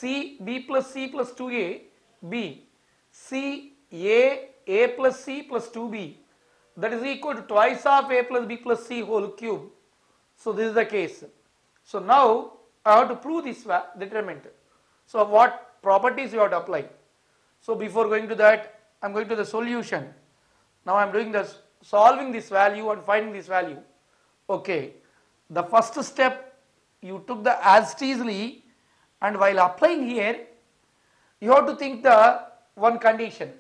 C B plus C plus 2A B, C A plus C plus 2B, that is equal to twice of A plus B plus C whole cube. So this is the case. So now I have to prove this determinant. So what properties you have to apply? So before going to that, I am going to the solution. Now I am doing this, solving this value and finding this value. Okay, the first step you took the as it isly, and while applying here, you have to think the one condition.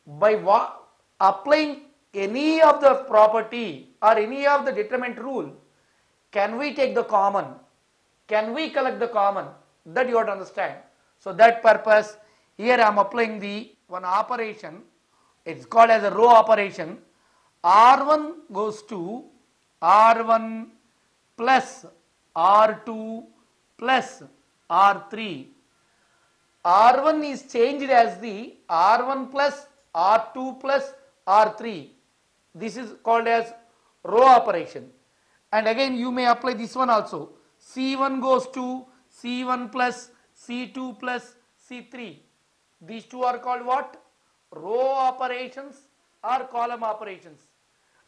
By applying any of the property or any of the determinant rule, can we take the common? Can we collect the common? That you have to understand. So that purpose, here I am applying the one operation. It's called as a row operation. R1 goes to R1 plus R2 plus R3. R1 is changed as the R1 plus R2 plus R3. This is called as row operation. And again you may apply this one also. C1 goes to C1 plus C2 plus C3. These two are called what? Row operations or column operations.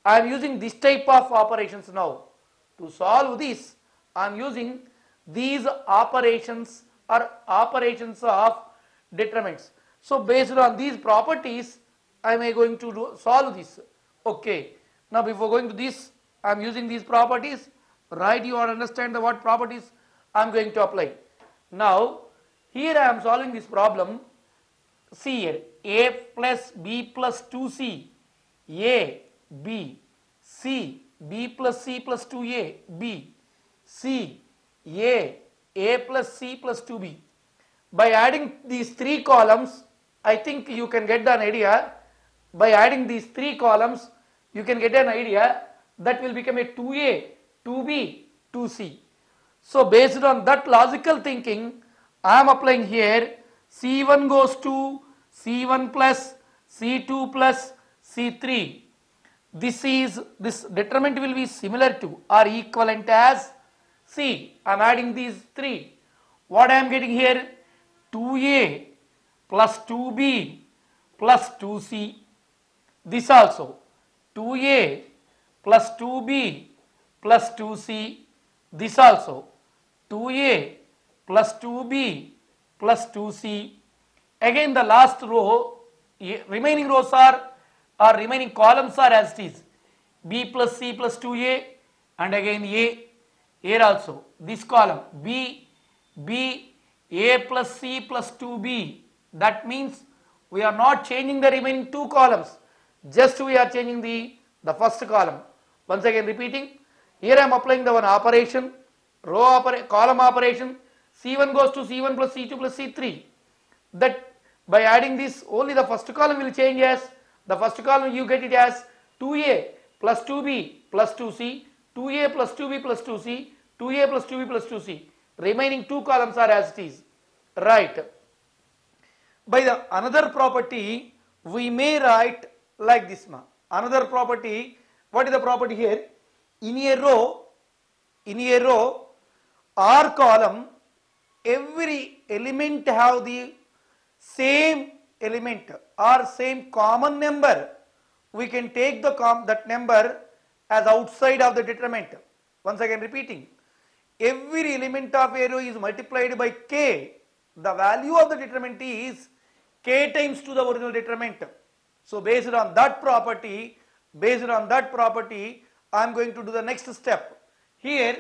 I am using this type of operations now. To solve this, I am using these operations or operations of determinants. So based on these properties, I am going to solve this. Okay. Now before going to this, I am using these properties. Right, you understand the what properties I am going to apply. Now here I am solving this problem. See here, A plus B plus 2C, A, B, C, B plus C plus 2A, B, C, A plus C plus 2B. By adding these three columns, I think you can get an idea. By adding these three columns, you can get an idea that will become a 2A, 2B, 2C. So based on that logical thinking, I am applying here C1 goes to C1 plus C2 plus C3. This determinant will be similar to or equivalent as C. I am adding these three. What I am getting here? 2A plus 2B plus 2C. This also 2A plus 2B plus 2C. This also 2A plus 2B plus 2C. Again the last row, remaining rows are or remaining columns are as it is. B plus C plus 2A and again A. Here also this column B, A plus C plus 2B. That means we are not changing the remaining two columns. Just we are changing the first column. Once again repeating. Here I am applying the one operation, column operation. C1 goes to C1 plus C2 plus C3. That by adding this, only the first column will change as, the first column you get it as 2A plus 2B plus 2C, 2A plus 2B plus 2C, 2A plus 2B plus 2C. Remaining two columns are as it is. Right. By the another property, we may write like this. Another property, what is the property here? In a row or column, every element have the same element or same common number. We can take that number as outside of the determinant. Once again repeating, every element of a row is multiplied by k. The value of the determinant is k times to the original determinant. So based on that property, I am going to do the next step. Here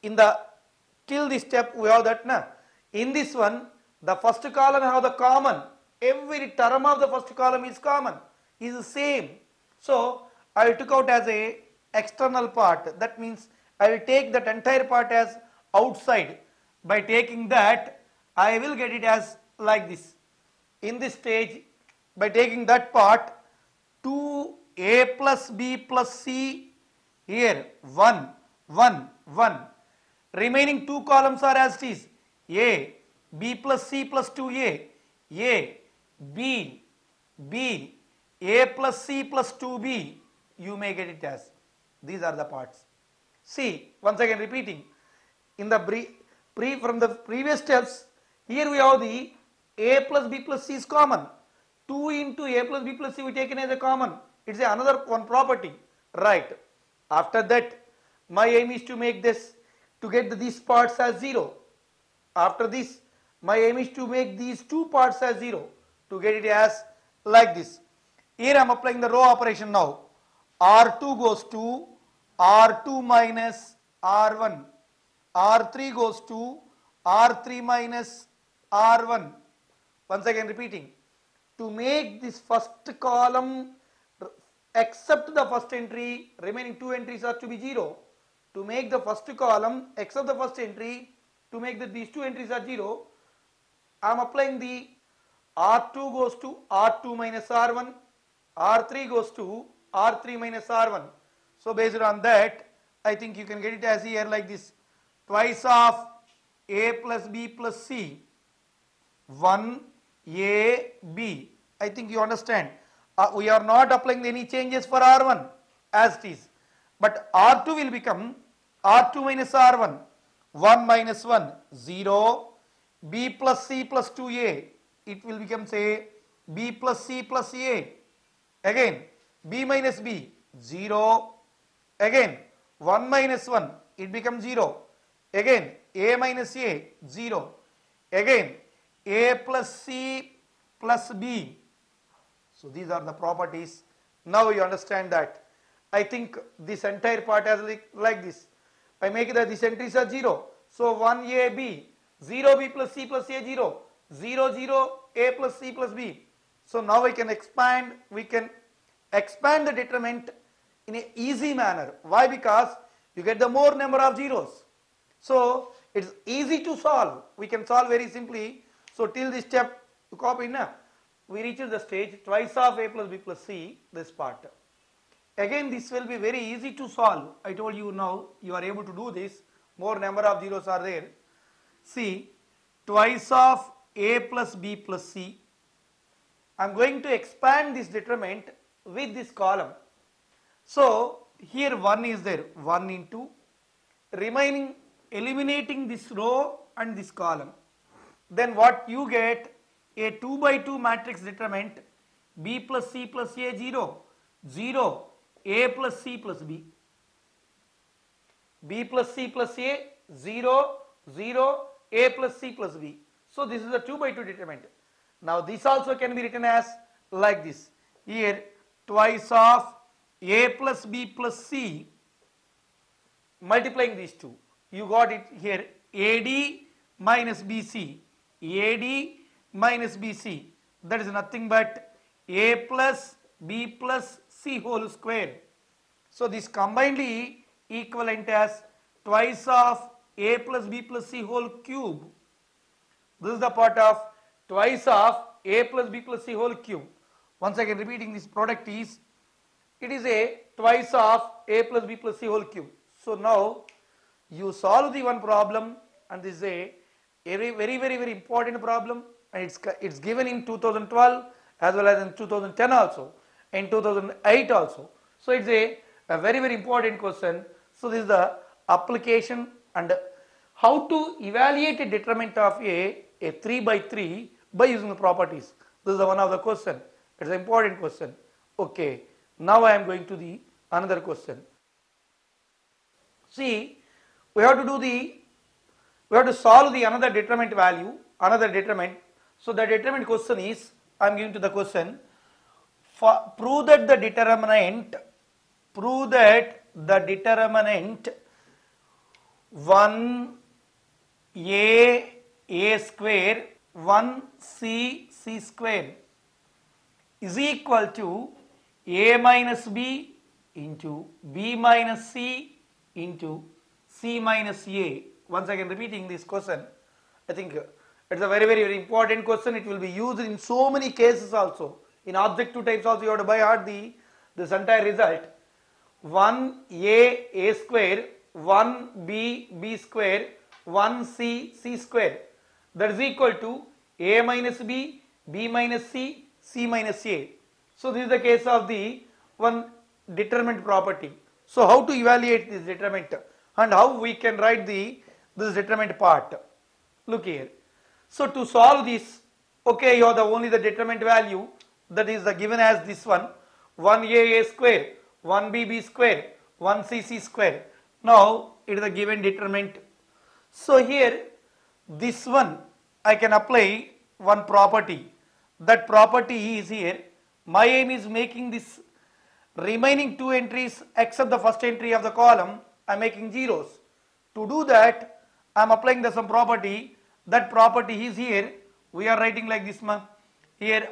in the till this step we have that. In this one, the first column have the common. Every term of the first column is common, is the same. So I will took out as a external part. That means I will take that entire part as outside. By taking that, I will get it as like this. In this stage, by taking that part, 2A plus B plus C, here 1, 1, 1. Remaining two columns are as it is. A, B plus C plus 2A, A, B, B, A plus C plus 2B. You may get it as. These are the parts. See, once again repeating. In the from the previous steps, Here we have the a plus b plus c is common. 2 into a plus b plus c we taken as a common. It's another one property. Right. After that, my aim is to make this, to get these parts as 0. After this, my aim is to make these two parts as 0, to get it as like this. Here I am applying the row operation now. R2 goes to R2 minus R1. R3 goes to R3 minus R1. Once again repeating. To make this first column except the first entry, remaining two entries are to be 0. To make the first column except the first entry, to make that these two entries are 0, I am applying the R2 goes to R2 minus R1, R3 goes to R3 minus R1. So based on that, I think you can get it as here like this. Twice of A plus B plus C, 1 A B. I think you understand. We are not applying any changes for R1 as it is. But R2 will become R2 minus R1. 1 minus 1, 0. B plus C plus 2A. It will become, say, B plus C plus A. Again, B minus B, 0. Again, 1 minus 1, it becomes 0. Again, A minus A, 0. Again, A plus C plus B. So these are the properties. Now you understand that. I think this entire part has like this. I make it that these entries are 0. So 1AB, 0B plus C plus A, 0. 0, 0, A plus C plus B. So now we can expand the determinant in an easy manner. Why? Because you get the more number of zeros. So it's easy to solve. We can solve very simply. So till this step, you copy now. We reach the stage twice of A plus B plus C, this part. Again, this will be very easy to solve. I told you now, you are able to do this. More number of zeros are there. See, twice of A plus B plus C. I am going to expand this determinant with this column. So here 1 is there, 1 into remaining, eliminating this row and this column. Then what you get, a 2 by 2 matrix determinant, B plus C plus A, 0, 0, A plus C plus B. B plus C plus A, 0, 0, A plus C plus B. So this is a 2 by 2 determinant. Now this also can be written as like this. Here twice of A plus B plus C, multiplying these two. You got it here, AD minus BC. AD minus BC. That is nothing but A plus B plus C whole square. So this combinedly equivalent as twice of A plus B plus C whole cube. This is the part of twice of A plus B plus C whole cube. Once again repeating, this product is, it is a twice of A plus B plus C whole cube. So now you solve the one problem, and this is a very important problem, and it's given in 2012 as well as in 2010 also, in 2008 also. So it's a very important question. So this is the application and how to evaluate a determinant of a 3 by 3 by using the properties. This is the one of the question. It's an important question. Okay, now I am going to the another question. See, we have to solve the another determinant value, another determinant. So the determinant question is, I am giving to the question, prove that the determinant 1a square 1c square is equal to a minus b into b minus c into c minus a. Once again repeating this question, I think it's a very important question. It will be used in so many cases also. In objective types also you have to by heart this entire result. 1a square 1b square 1c square, that is equal to a minus b, b minus c, c minus a. So this is the case of the one determinant property. So how to evaluate this determinant and how we can write this determinant part? Look here. So to solve this, okay, you have only the determinant value, that is the given as this one, 1a square, 1b square, 1c square. Now it is the given determinant. So here this one I can apply one property. That property is here. My aim is making this remaining two entries except the first entry of the column, I am making zeros. To do that, I am applying the some property. That property is here. We are writing like this, ma. Here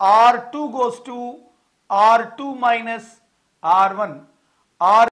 R2 goes to R2 minus R1. R